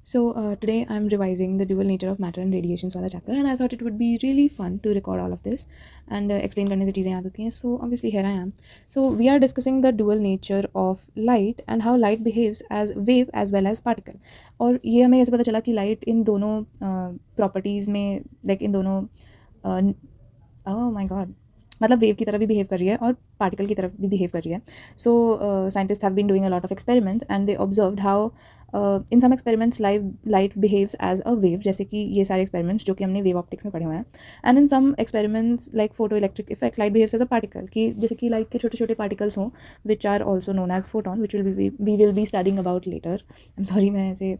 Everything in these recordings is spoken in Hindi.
Today I'm revising the dual nature of matter and radiations वाला chapter, and I thought it would be really fun to record all of this and explain करने से चीज़ें याद होती हैं. So obviously here I am. So we are discussing the dual nature of light and how light behaves as wave as well as particle. और ये हमें ऐसे पता चला कि light इन दोनों properties में इन दोनों oh my god मतलब वेव की तरह भी बिहेव कर रही है और पार्टिकल की तरफ भी बिहेव कर रही है. So scientist have been doing a lot of experiments and they observed how in some experiments light behaves as a wave, जैसे कि ये सारे एक्सपेरिमेंट्स जो कि हमने वेव ऑप्टिक्स में पढ़े हुए हैं. And in some experiments like photo electric effect light behaves as a particle, कि जैसे कि लाइट के छोटे छोटे पार्टिकल्स हों which are also known as photon, which we will be studying about later. I am sorry, मैं ऐसे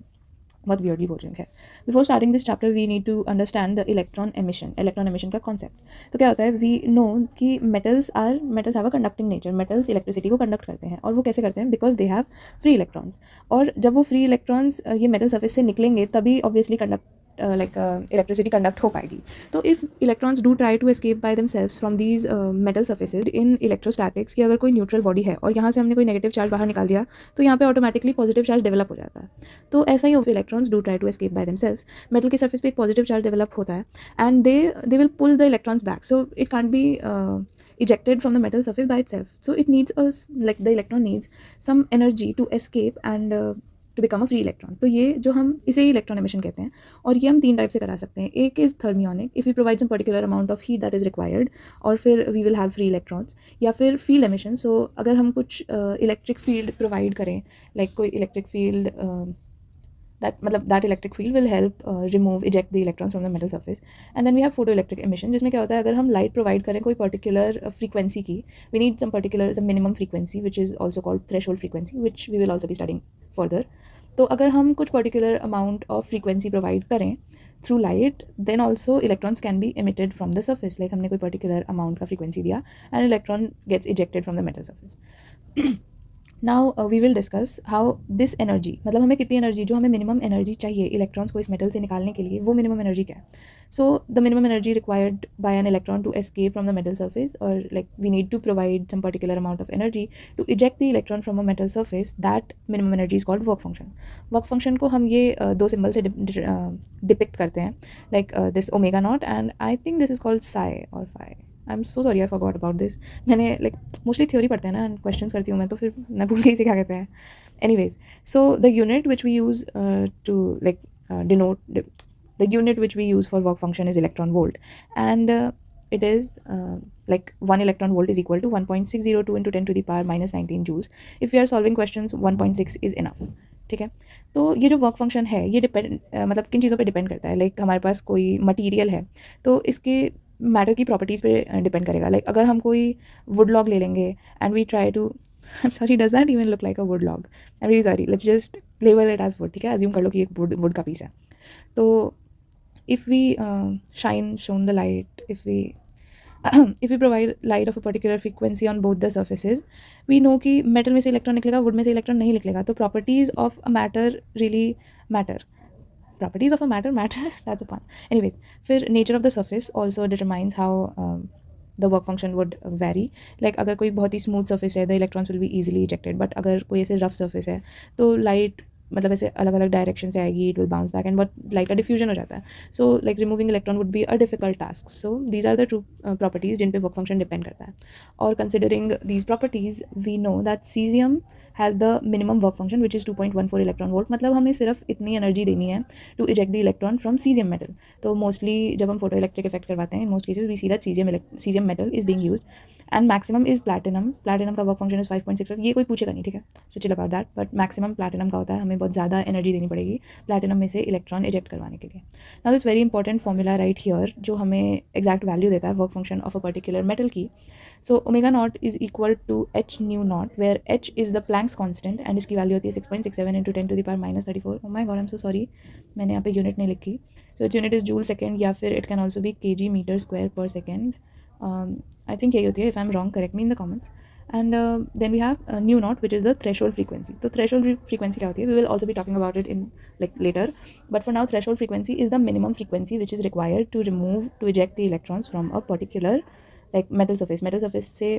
बहुत वियर्डली बोल रही हूँ. खैर, before starting this chapter we need to understand the electron emission का कॉन्सेप्ट. तो क्या होता है, वी नो कि metals have a conducting nature. Metals electricity को कंडक्ट करते हैं, और वो कैसे करते हैं? Because they have free electrons. और जब वो फ्री इलेक्ट्रॉन्स ये मेटल सर्फेस से निकलेंगे तभी ऑब्वियसली इलेक्ट्रिसिटी कंडक्ट हो पाएगी. तो if electrons do try to escape by themselves from these metal surfaces in electrostatics, कि अगर कोई न्यूट्रल बॉडी है और यहाँ से हमने कोई नेगेटिव चार्ज बाहर निकाल दिया तो यहाँ पे ऑटोमेटिकली पॉजिटिव चार्ज डेवलप हो जाता है. तो ऐसा ही electrons do try to escape by themselves. Metal की सर्फेस पे एक पॉजिटिव चार्ज डेवलप होता है and they will pull the electrons back, so it can't be ejected from the metal surface by itself. So it needs the electron needs some energy to escape and to become a free electron. तो ये जो हम इसे ही इलेक्ट्रॉन एमिशन कहते हैं, और ये हम 3 टाइप से करा सकते हैं. एक is thermionic, if we provide some particular amount of heat that is required, और फिर we will have free electrons. या फिर फील्ड एमिशन. सो अगर हम कुछ इलेक्ट्रिक फील्ड प्रोवाइड करें, कोई electric field that electric field will help eject the electrons from the metal surface. And then we have photoelectric emission, जिसमें क्या होता है, अगर हम लाइट प्रोवाइड करें कोई पर्टिकुलर फ्रीक्वेंसी की, we need some minimum frequency which is also called threshold frequency, which we will also be studying further. तो अगर हम कुछ particular amount of frequency provide करें through light, then also electrons can be emitted from the surface. हमने कोई पर्टिकुलर अमाउंट का फ्रीक्वेंसी दिया and electron gets ejected from the metal surface. Now we will discuss how this energy, मतलब हमें कितनी एनर्जी, जो हमें मिनिमम एनर्जी चाहिए इलेक्ट्रॉन्स को इस मेटल से निकालने के लिए, वो मिनिमम एनर्जी क्या है. So the minimum energy required by an electron to escape from the metal surface, और we need to provide some particular amount of energy to eject the electron from a metal surface. That minimum energy is called work function. Work function को हम ये दो सिंबल से डिपिक्ट करते हैं, this omega naught, and I think this is called psi और phi. I am so sorry, I forgot about this. मैंने मोस्टली थ्योरी पढ़ते हैं ना, क्वेश्चंस करती हूँ मैं, तो फिर मैं भूल गई इसे क्या कहते हैं. Anyways, so the unit which we use to denote the unit which we use for work function is electron volt, and it is 1 electron volt is equal to 1.602 into 10 to the power minus 19 joules. If we are solving questions, 1.6 is enough. ठीक है. तो ये जो वर्क फंक्शन है ये डिपेंड किन चीज़ों पे डिपेंड करता है. हमारे पास कोई मटीरियल है तो इसके मैटर की प्रॉपर्टीज़ पे डिपेंड करेगा. अगर हम कोई वुड लॉग ले लेंगे and we try to I am sorry, does that even look like a wood log? I am really sorry, let's just label it as wood. ठीक है, अज्यूम कर लो कि एक वुड का पीस है. तो if we shone the light, if we provide light of a particular frequency on both the surfaces, we know कि metal में से इलेक्ट्रॉन निकलेगा, wood में से इलेक्ट्रॉन नहीं निकलेगा. तो properties of a matter really matter. Properties of a matter matter. That's a pun. Anyways, फिर nature of the surface also determines how the work function would vary. अगर कोई बहुत ही स्मूथ सर्फेस है, the electrons will be easily ejected, but अगर कोई ऐसे रफ सर्फेस है तो लाइट ऐसे अलग अलग डायरेक्शन से आएगी, it will bounce back and बहुत लाइट का डिफ्यूजन हो जाता है. So removing electron would be a difficult task. So these are the true properties जिन पे वर्क फंक्शन डिपेंड करता है. और considering these properties we know that caesium has the minimum work function which is 2.14 electron volt. हमें सिर्फ इतनी एनर्जी देनी है to eject the electron from caesium metal. तो मोस्टली जब हम फोटो इलेक्ट्रिक इफेक्ट करवाते हैं, in most cases we see that cesium metal is being used, and maximum is platinum. Platinum का वर्क फंक्शन इज 5.65. ये कोई पूछेगा नहीं, ठीक है, so chill about that. But maximum platinum का होता है. हमें बहुत ज़्यादा एनर्जी देनी पड़ेगी प्लैटिनम में से इलेक्ट्रॉन इजेक्ट करवाने के लिए. Now this very important formula right here जो हमें एग्जैक्ट वैल्यू देता है work function of a particular metal की. So omega naught is equal to h nu naught, where h is the Planck's constant, and इसकी वैल्यू होती है 6.67 into 10 to the power minus 34. Oh my God, I am so sorry, मैंने यहाँ पे यूनिट नहीं लिखी. So its unit is joule second, या फिर it can also be kg metre square per second. I think यही होती है. If I'm wrong, correct me in the comments. And then we have nu naught, which is the threshold frequency. तो threshold frequency क्या होती है? We will also be talking about it in later. But for now, threshold frequency is the minimum frequency which is required to eject the electrons from a particular metal surface. Metal surface से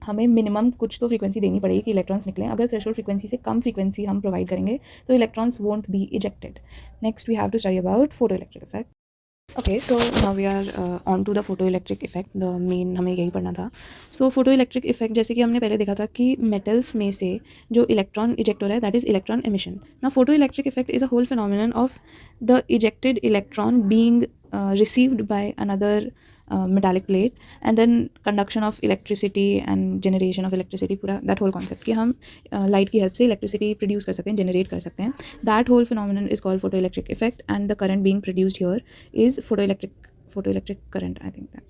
हमें मिनिमम कुछ तो फ्रीक्वेंसी देनी पड़ेगी कि इलेक्ट्रॉन्स निकलें. अगर थ्रेशोल्ड फ्रीक्वेंसी से कम फ्रीक्वेंसी हम प्रोवाइड करेंगे तो electrons won't be ejected. Next we have to study about photo electric effect. Okay, so now we are on to the photo electric effect. The main हमें यही पढ़ना था. सो फोटो इलेक्ट्रिक इफेक्ट, जैसे कि हमने पहले देखा था कि मेटल्स में से जो इलेक्ट्रॉन इजेक्ट हो रहा है that is electron emission. Now photo electric effect is a whole phenomenon of the ejected electron being received by another metallic plate and then conduction of electricity and generation of electricity, पूरा that whole concept कि हम light की help से electricity produce कर सकते हैं, generate कर सकते हैं. That whole phenomenon is called photoelectric effect and the current being produced here is photoelectric current, I think that.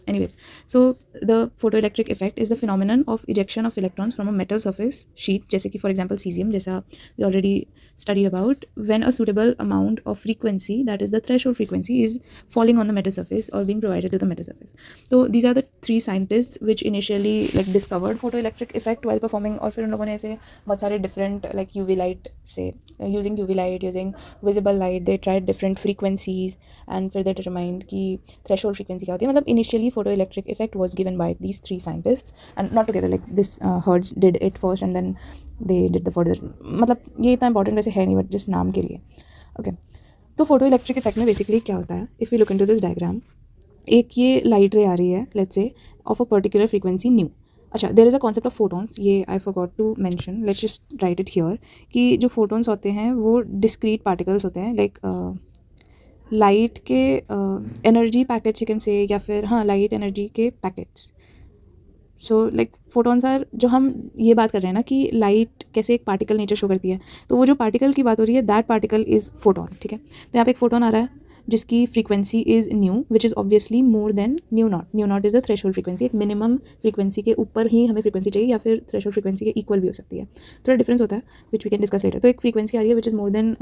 Anyways, so the photoelectric effect is the phenomenon of ejection of electrons from a metal surface sheet, जैसे कि for example cesium, जैसा we already studied about, when a suitable amount of frequency, that is the threshold frequency, is falling on the metal surface or being provided to the metal surface. So these are the three scientists which initially like discovered photoelectric effect while performing, और फिर उन लोगों ने ऐसे बहुत सारे different like UV light से using UV light, using visible light, they tried different frequencies and फिर they determined कि threshold frequency क्या होती है. मतलब initially photoelectric effect was given by these three scientists and not together, like this Hertz did it first and then they did the further. मतलब ये इतना इंपॉर्टेंट वैसे है नहीं बट जस्ट नाम के लिए. ओके, तो फोटो इलेक्ट्रिक इफेक्ट में बेसिकली क्या होता है, if you look into this diagram, एक ये लाइट रे आ रही है let's say of a particular frequency nu. अच्छा, there is a concept of photons, ये I forgot to mention, let's just write it here, कि जो फोटोन्स होते हैं वो डिस्क्रीट पार्टिकल्स होते हैं, लाइक लाइट के energy packets you can say, या फिर हाँ लाइट एनर्जी के packets. So like photons are, जो हम ये बात कर रहे हैं ना कि लाइट कैसे एक पार्टिकल नेचर शो करती है, तो वो जो पार्टिकल की बात हो रही है दैट पार्टिकल इज़ फोटोन. ठीक है, तो यहाँ पे एक फोटोन आ रहा है जिसकी frequency is new which is obviously more than new not. New not is the threshold frequency. एक मिनिमम फ्रीक्वेंसी के ऊपर ही हमें फ्रीक्वेंसी चाहिए या फिर थ्रेशोल्ड फ्रीक्वेंसी के इक्वल भी हो सकती है, थोड़ा डिफरेंस होता है which we can discuss later. तो एक फ्रीक्वेंसी आ रही है which is more than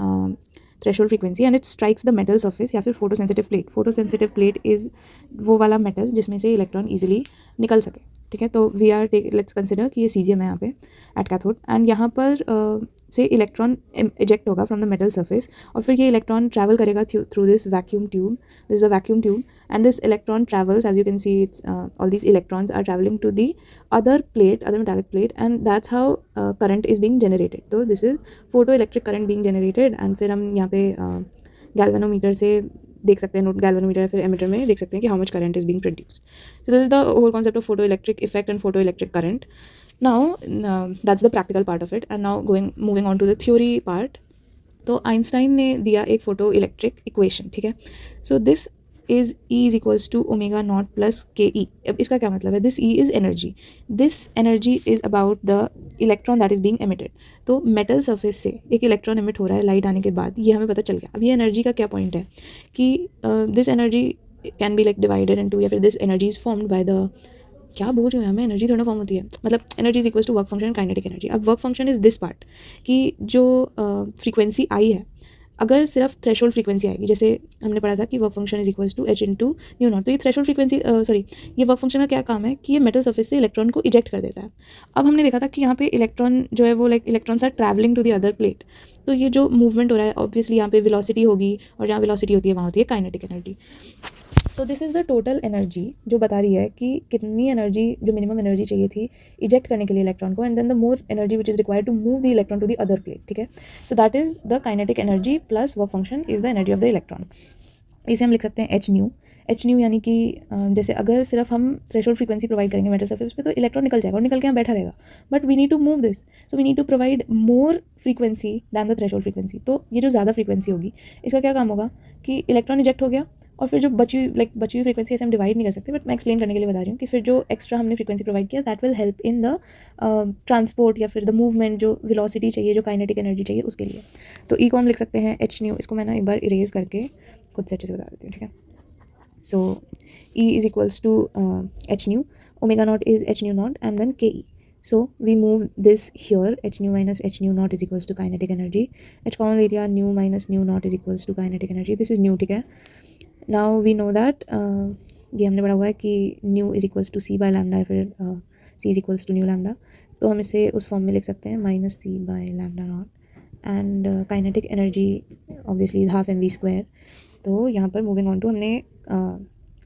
threshold frequency and it strikes the metal surface या फिर photosensitive plate. Photosensitive plate is वो वाला मेटल जिसमें से इलेक्ट्रॉन ईजिली निकल सके. ठीक है, तो वी आर लेट्स कंसिडर कि ये सीजियम है यहाँ पे एट कैथोड एंड यहाँ पर से इलेक्ट्रॉन इजेक्ट होगा फ्रॉम द मेटल सर्फेस और फिर ये इलेक्ट्रॉन ट्रैवल करेगा through this vacuum tube. This is a vacuum tube and this electron travels, as you can see it's all these electrons are travelling to the other plate, other metallic plate, and that's how current is being generated. तो this is photo electric current being generated and फिर हम यहाँ पे गैल्वेनोमीटर से देख सकते हैं, नोट गैल्वेनोमीटर या फिर एमीटर में देख सकते हैं कि how much current is being produced. So this is the whole concept of photo electric effect and photo electric current. Now that's the practical part of it and now moving on to the theory part. तो आइंस्टाइन ने दिया एक फोटो इलेक्ट्रिक इक्वेशन. ठीक है, so this is E is equals to omega naught plus K E. अब इसका क्या मतलब है, this E is energy, this energy is about the electron that is being emitted. तो मेटल सर्फेस से एक इलेक्ट्रॉन एमिट हो रहा है लाइट आने के बाद, ये हमें पता चल गया. अब ये एनर्जी का क्या पॉइंट है कि this energy can be like divided into, या फिर this energy is formed by the, क्या बोल रही हूँ हमें, एनर्जी थोड़ा फॉर्म होती है, मतलब energy is equals to work function and kinetic energy. अब work function is this part कि जो फ्रीक्वेंसी आई है, अगर सिर्फ थ्रेशोल्ड फ्रीक्वेंसी आएगी, जैसे हमने पढ़ा था कि work function is equals to h into nu naught. तो ये थ्रेशोल्ड फ्रीक्वेंसी सॉरी ये वर्क फंक्शन का क्या काम है कि ये मेटल सर्फेस से इलेक्ट्रॉन को इजेक्ट कर देता है. अब हमने देखा था कि यहाँ पे इलेक्ट्रॉन जो है वो like electrons are travelling to the other plate. तो ये जो मूवमेंट हो रहा है ऑब्वियसली यहाँ पे वेलोसिटी होगी और जहाँ वेलोसिटी होती है वहाँ होती है काइनेटिक एनर्जी. तो this is the total energy जो बता रही है कि कितनी एनर्जी, जो मिनिमम एनर्जी चाहिए थी इजेक्ट करने के लिए इलेक्ट्रॉन को, and then the more energy which is required to move the electron to the other plate. ठीक है, so that is the kinetic energy plus work function is the energy of the electron. इसे हम लिख सकते हैं एच न्यू. एच न्यू यानी कि जैसे अगर सिर्फ हम थ्रेशोल्ड फ्रीक्वेंसी प्रोवाइड करेंगे मेटल सर्फेस पे तो इलेक्ट्रॉन निकल जाएगा और निकल के यहाँ बैठा रहेगा, but we need to move this, so we need to provide more frequency than the threshold frequency. तो ये जो ज़्यादा फ्रीक्वेंसी होगी इसका क्या काम होगा कि इलेक्ट्रॉन इजेक्ट हो गया और फिर जो बची हुई फ्रीक्वेंसी ऐसे हम डिवाइड नहीं कर सकते, बट मैं एक्सप्लेन करने के लिए बता रही हूँ कि फिर जो एक्स्ट्रा हमने फ्रीक्वेंसी प्रोवाइड किया that will help in the transport या फिर द मूवमेंट, जो वेलोसिटी चाहिए, जो काइनेटिक एनर्जी चाहिए उसके लिए. तो ई को हम लिख सकते हैं एच न्यू. इसको मैं ना एक बार इरेज करके खुद से अच्छे से बता देती हूँ. ठीक है, so E is equals to h nu, omega naught is h nu naught and then ke. So we move this here, h nu minus h nu naught is equals to kinetic energy. H common ले लिया, nu minus nu naught is equals to kinetic energy. This is nu. ठीक है, now we know that ये हमने पढ़ा हुआ है कि nu is equals to c by lambda, फिर c is equals to nu lambda. तो हम इसे उस फॉर्म में लिख सकते हैं minus c by lambda naught and kinetic energy obviously is half mv square. तो यहाँ पर मूविंग ऑन टू हमने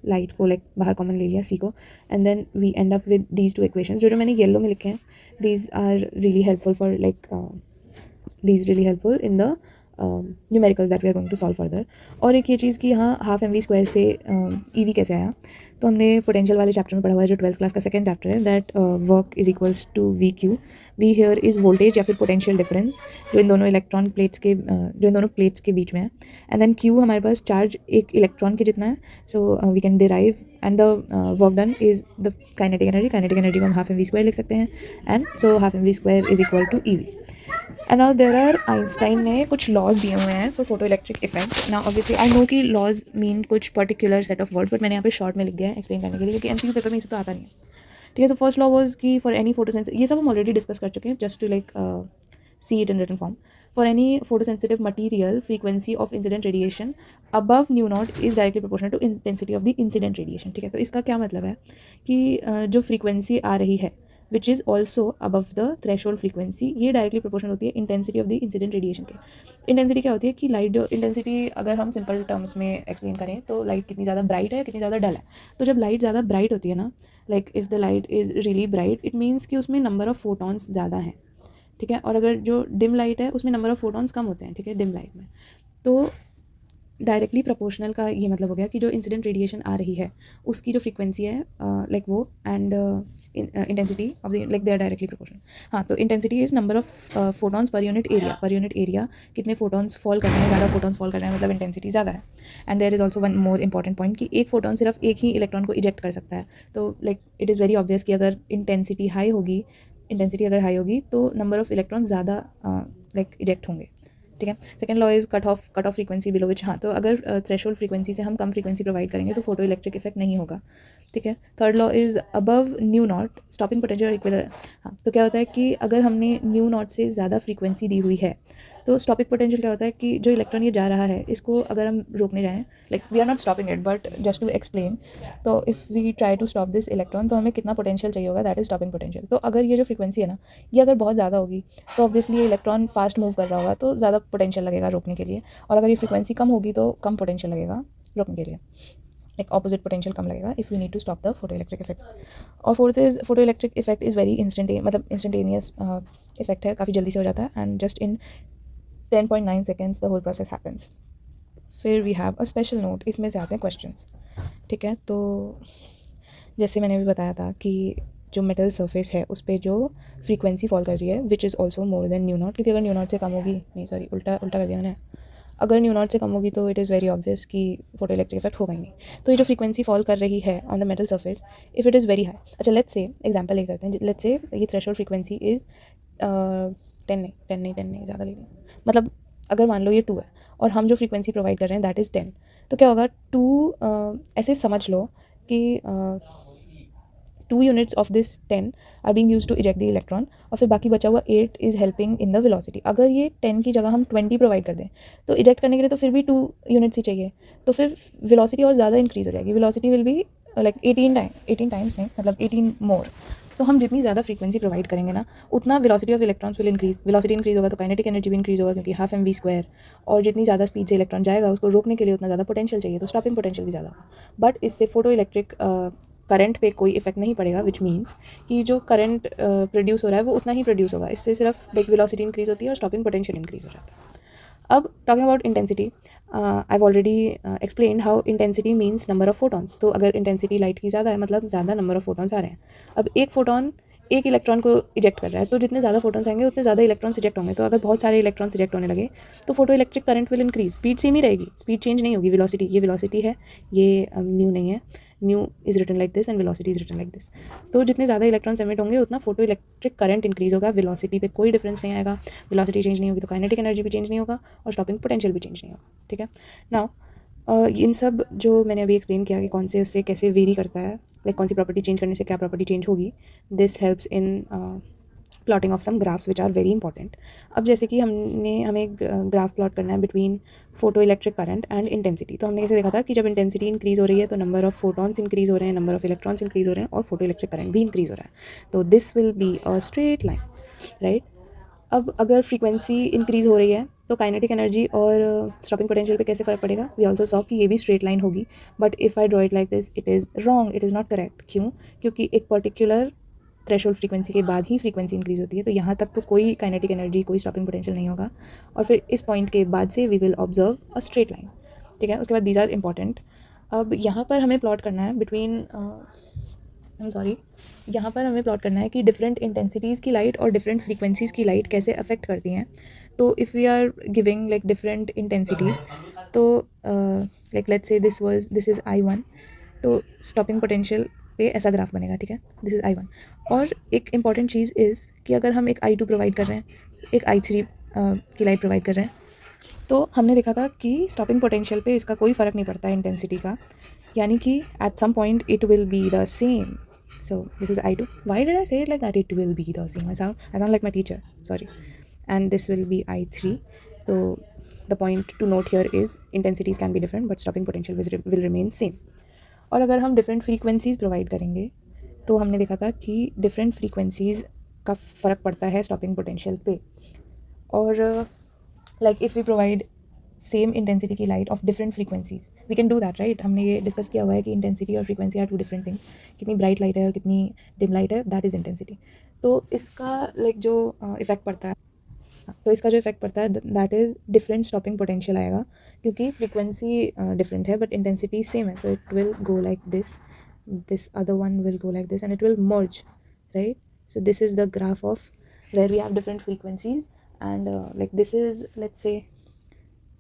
लाइट को लाइक बाहर कॉमन ले लिया सी को, and then we end up with these two equations जो मैंने येलो में लिखे हैं. These are really helpful for like these really helpful in the numericals that we are going to solve further. और एक ये चीज़ कि यहाँ हाफ एम वी स्क्वायर से ई वी कैसे आया, तो हमने पोटेंशियल वाले चैप्टर में पढ़ा हुआ है जो 12th क्लास का सेकंड चैप्टर है, that work is equals to V Q. V here is voltage या फिर पोटेंशियल डिफरेंस जो इन दोनों इलेक्ट्रॉन प्लेट्स के जो इन दोनों प्लेट्स के बीच में है. एंड देन क्यू हमारे पास चार्ज एक इलेक्ट्रॉन के जितना है, so we can derive. And the work done is the kinetic energy. Kinetic energy को हम हाफ एम वी स्क्वायर लिख सकते हैं, and so half M V square is equal to E V. And now there are Einstein ने कुछ लॉज दिए हुए हैं for photo electric effect. Now obviously I know कि लॉज मीन कुछ particular set of words, but मैंने यहाँ पे शॉर्ट में लिख दिया है एक्सप्लेन करने के लिए, क्योंकि एमसीक्यू पेपर में इसे तो आता नहीं है. ठीक है. सो फर्स्ट लॉ वाज कि फॉर एनी फोटोसेंसिटिव, ये सब हम ऑलरेडी डिस्कस कर चुके हैं, just to like see it in written form. For any photosensitive material frequency of incident radiation above nu naught is directly proportional to intensity of the incident radiation. ठीक है. तो इसका क्या मतलब है कि जो फ्रीक्वेंसी आ रही है which is also above the threshold frequency, ये डायरेक्टली प्रोपोर्शनल होती है intensity of the incident radiation के. इंटेंसिटी क्या होती है कि लाइट जो इंटेंसिटी अगर हम सिंपल टर्म्स में एक्सप्लेन करें तो लाइट कितनी ज़्यादा ब्राइट है कितनी ज़्यादा डल है. तो जब लाइट ज़्यादा ब्राइट होती है ना, like if the light is really bright, it means कि उसमें नंबर ऑफ फोटॉन्स ज़्यादा हैं. ठीक है. और अगर जो डिम लाइट है उसमें नंबर ऑफ फोटॉन्स कम होते हैं. ठीक है. डिम लाइट में तो डायरेक्टली प्रोपोर्शनल का ये मतलब हो गया कि जो इंसिडेंट रेडिएशन आ रही है उसकी जो फ्रीक्वेंसी है लाइक वो and intensity of the like they are directly proportional. हाँ. तो intensity is number of photons per unit area. Per unit area कितने फोटॉन्स फॉल कर रहे हैं, ज़्यादा फोटॉन्स फॉल कर रहे हैं मतलब इंटेंसिटी ज़्यादा है. And there is also one more important point कि एक फोटॉन सिर्फ एक ही इलेक्ट्रॉन को इजेक्ट कर सकता है. तो like it is very obvious कि अगर इंटेंसिटी हाई होगी तो नंबर ऑफ इलेक्ट्रॉन ज़्यादा लाइक इजेक्ट होंगे. ठीक है. Second law is cut off frequency below which. हाँ. तो अगर थ्रेशोल्ड फ्रीक्वेंसी से हम कम फ्रीक्वेंसी प्रोवाइड करेंगे तो फोटो इलेक्ट्रिक इफेक्ट नहीं होगा. ठीक है. Third law is above nu not stopping potential equal. हाँ. तो क्या होता है कि अगर हमने न्यू नॉट से ज़्यादा फ्रीक्वेंसी दी हुई है तो स्टॉपिंग पोटेंशियल क्या होता है कि जो इलेक्ट्रॉन ये जा रहा है इसको अगर हम रोकने जाएँ, like we are not stopping it but just to explain, तो if we try to stop this electron तो हमें कितना पोटेंशियल चाहिए होगा, दैट इज स्टॉपिंग पोटेंशियल. तो अगर ये जो फ्रीक्वेंसी है ना ये अगर बहुत ज़्यादा होगी तो ऑब्वियसली ये इलेक्ट्रॉन फास्ट मूव कर रहा होगा तो ज़्यादा पोटेंशियल लगेगा रोकने के लिए, और अगर ये फ्रीक्वेंसी कम होगी तो कम पोटेंशियल लगेगा रोकने के लिए, लाइक ऑपोजिट पोटेंशियल कम लगेगा if we need to stop the photo electric effect. और fourth is photo electric effect is very instantaneous effect है, काफ़ी जल्दी से हो जाता है and just in 10.9 seconds the whole process happens. फिर we have a special note, इसमें से आते हैं क्वेश्चंस. ठीक है. तो जैसे मैंने भी बताया था कि जो मेटल सरफेस है उस पर जो फ्रीक्वेंसी फॉल कर रही है which is also more than new not, क्योंकि अगर न्यू नॉट से कम होगी, नहीं सॉरी उल्टा कर दिया मैंने, अगर न्यू नॉट से कम होगी तो इट इज़ वेरी ऑब्वियस कि फोटो इलेक्ट्रिक इफेक्ट होगा ही नहीं. तो ये जो फ्रीक्वेंसी फॉल कर रही है on the metal surface if it is very high. अच्छा लेट्स से एग्जांपल ले करते हैं. लेट्स से ये थ्रेशोल्ड फ्रीक्वेंसी इज़ 10 नहीं ज़्यादा ले, मतलब अगर मान लो ये 2 है और हम जो फ्रीक्वेंसी प्रोवाइड कर रहे हैं दैट इज़ 10, तो क्या होगा 2 ऐसे समझ लो कि 2 units of this 10 are being used to eject the electron और फिर बाकी बचा हुआ 8 is helping in the velocity. अगर ये 10 की जगह हम 20 प्रोवाइड कर दें तो इजेक्ट करने के लिए तो फिर भी 2 यूनिट्स ही चाहिए, तो फिर वेलोसिटी और ज़्यादा इंक्रीज़ हो जाएगी. Velocity will be like 18 times नहीं मतलब 18 मोर. तो हम जितनी ज़्यादा फ्रीक्वेंसी प्रोवाइड करेंगे ना उतना velocity of electrons will increase. Velocity increase होगा तो काइनेटिक एनर्जी भी इंक्रीज होगा क्योंकि हाफ एम वी स्क्वायर, और जितनी ज़्यादा स्पीड से इलेक्ट्रॉन जाएगा उसको रोकने के लिए उतना ज़्यादा पोटेंशियल चाहिए, तो स्टॉपिंग पोटेंशियल भी ज़्यादा होगा. बट इससे फोटो इलेक्ट्रिक करंट पे कोई इफेक्ट नहीं पड़ेगा, विच मीन्स कि जो करंट प्रोड्यूस हो रहा है वो उतना ही प्रोड्यूस होगा. इससे सिर्फ लाइक वेलोसिटी इंक्रीज होती है और स्टॉपिंग पोटेंशियल इंक्रीज हो जाता है. अब talking about intensity, I have already explain how intensity means number of photons. तो अगर इंटेंसिटी लाइट की ज़्यादा है मतलब ज़्यादा नंबर ऑफ फोटॉन्स आ रहे हैं. अब एक फोटॉन एक इलेक्ट्रॉन को इजेक्ट कर रहा है, तो जितने ज़्यादा फोटॉन्स आएंगे उतने ज़्यादा इलेक्ट्रॉन्स इजेक्ट होंगे. तो अगर बहुत सारे इलेक्ट्रॉन्स इजेक्ट होने लगे तो photo electric current will increase. Speed same ही रहेगी, स्पीड चेंज नहीं होगी. वेलोसिटी, ये वेलोसिटी है, ये न्यू नहीं है. Nu is written like this and velocity is written like this. तो जितने ज़्यादा इलेक्ट्रॉन्स एमिट होंगे उतना फोटो इलेक्ट्रिक करंट इंक्रीज होगा. वेलोसिटी पे कोई डिफरेंस नहीं आएगा. वेलोसिटी चेंज नहीं होगी तो काइनेटिक एनर्जी भी चेंज नहीं होगा और स्टॉपिंग पोटेंशियल भी चेंज नहीं होगा. ठीक है. नाउ इन सब जो मैंने अभी एक्सप्लेन किया कि कौन से उससे कैसे वेरी करता है, लाइक कौन सी प्रॉपर्टी चेंज करने से क्या प्रॉपर्टी चेंज होगी, this helps in plotting of some graphs which are very important. अब जैसे कि हमें ग्राफ प्लॉट करना है between photo electric current and intensity. तो हमने कैसे देखा था कि जब इंटेंसिटी इंक्रीज़ हो रही है तो नंबर ऑफ फोटॉन्स इंक्रीज़ हो रहे हैं, नंबर ऑफ इलेक्ट्रॉन्स इंक्रीज़ हो रहे हैं और फोटो इलेक्ट्रिक करंट भी इंक्रीज़ हो रहा है. तो this will be a straight line, right. अब अगर फ्रीक्वेंसी इंक्रीज़ हो रही है तो काइनेटिक एनर्जी और स्टॉपिंग पोटेंशियल पे कैसे फ़र्क पड़ेगा? वी ऑल्सो सॉ कि ये भी स्ट्रेट लाइन होगी, but if I draw it like this, it is wrong, it is not correct. क्यों? क्योंकि एक पर्टिकुलर थ्रेशोल्ड फ्रीक्वेंसी के बाद ही फ्रीक्वेंसी इंक्रीज़ होती है, तो यहाँ तक तो कोई काइनेटिक एनर्जी, कोई स्टॉपिंग पोटेंशियल नहीं होगा, और फिर इस पॉइंट के बाद से we will observe a straight line. ठीक है, उसके बाद दीज आर इंपॉर्टेंट। अब यहाँ पर हमें प्लॉट करना है बिटवीन आई एम सॉरी, यहाँ पर हमें प्लॉट करना है कि डिफरेंट इंटेंसिटीज़ की लाइट और डिफरेंट फ्रीक्वेंसीज़ की लाइट कैसे अफेक्ट करती हैं। तो if we are giving like different intensities, तो like let's say this is I1, तो स्टॉपिंग पोटेंशियल पे ऐसा ग्राफ बनेगा। ठीक है, दिस इज़ I1। और एक इम्पॉर्टेंट चीज़ इज़ कि अगर हम एक I2 प्रोवाइड कर रहे हैं, एक I3 की लाइट प्रोवाइड कर रहे हैं, तो हमने देखा था कि स्टॉपिंग पोटेंशियल पे इसका कोई फ़र्क नहीं पड़ता इंटेंसिटी का, यानी कि at some point it will be the same. So this is I2. Why did I say it like that? It will be the same. I sound like my teacher. Sorry. And this will be I3. So the point to note here is intensities can be different, but stopping potential will remain same. और अगर हम different frequencies provide करेंगे, तो हमने देखा था कि different frequencies का फ़र्क पड़ता है stopping potential पे। और like if we provide same intensity की light of different frequencies, we can do that, right. हमने ये डिस्कस किया हुआ है कि इंटेंसिटी और frequency are two different things. कितनी ब्राइट लाइट है और कितनी डिम लाइट है, दैट इज़ इंटेंसिटी। तो इसका लाइक जो इफ़ेक्ट पड़ता है, तो इसका जो इफेक्ट पड़ता है that is different stopping potential आएगा, क्योंकि फ्रीक्वेंसी डिफरेंट है बट इंटेंसिटी सेम है। तो it will go like this other one will go like this, and it will merge, right? So this is the graph of where we have different frequencies, and like this is, let's say,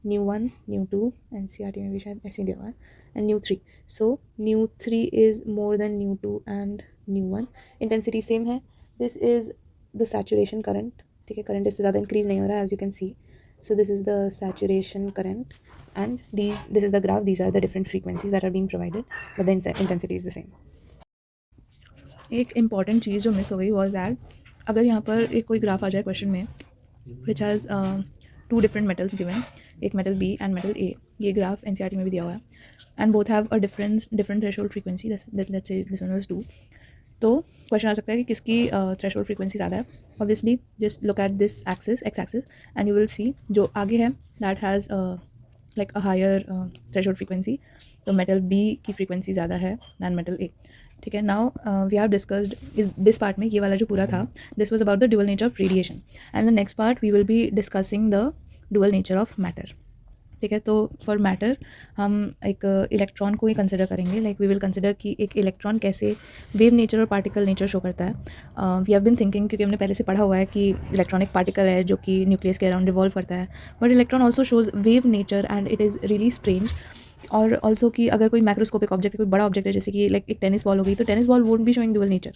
new 1, new 2, and CRT में भी शायद ऐसे ही दिया हुआ है, and new 3. So new 3 is more than new 2 and new 1. Intensity same है. This is the saturation current. ठीक है, current इससे ज़्यादा increase नहीं हो रहा है, as you can see. So this is the saturation current, and this is the graph. These are the different frequencies that are being provided, but the intensity is the same. एक इम्पॉर्टेंट चीज़ जो मिस हो गई वॉज दैट अगर यहाँ पर एक कोई ग्राफ आ जाए क्वेश्चन में which has two different metals given, एक metal B and metal A, ये ग्राफ एनसीईआरटी में भी दिया हुआ है, and both have a different threshold frequency, let's say this one was 2। तो क्वेश्चन आ सकता है कि किसकी थ्रेशोल्ड फ्रीक्वेंसी ज़्यादा है। Obviously just look at this axis, x axis, and you will see जो आगे है that has like a higher threshold frequency, तो मेटल बी की फ्रीक्वेंसी ज़्यादा है दैन मेटल ए। ठीक है, नाउ वी हैव डिस्कस्ड इस दिस पार्ट में, ये वाला जो पूरा था, this was about the dual nature of radiation, and the next part we will be discussing the dual nature of matter. ठीक है, तो फॉर मैटर हम एक इलेक्ट्रॉन को ही कंसिडर करेंगे, लाइक वी विल कंसिडर कि एक इलेक्ट्रॉन कैसे वेव नेचर और पार्टिकल नेचर शो करता है। वी हैव बीन थिंकिंग, क्योंकि हमने पहले से पढ़ा हुआ है कि इलेक्ट्रॉनिक पार्टिकल है जो कि न्यूक्लियस के अराउंड रिवॉल्व करता है, but electron also shows wave nature and it is really strange. और ऑल्सो कि अगर कोई माइक्रोस्कोपिक ऑब्जेक्ट, कोई बड़ा ऑब्जेक्ट है, जैसे कि लाइक एक टेनिस बॉल हो गई, तो tennis ball won't be showing dual nature,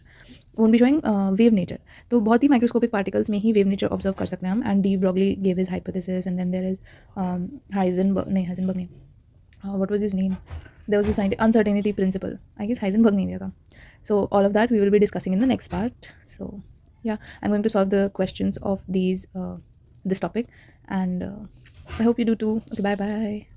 won't be showing wave nature. तो बहुत ही माइक्रोस्कोपिक पार्टिकल्स में ही वेव नेचर ऑब्जर्व कर सकते हैं हम, and de Broglie gave his hypothesis, and then there is Heisenberg नहीं, what was his name? There was a uncertainty principle. I guess Heisenberg नहीं दिया था. So all of that we will be discussing in the next part. So yeah, I'm going to solve the questions of this topic, and I hope you do too. Okay, bye bye.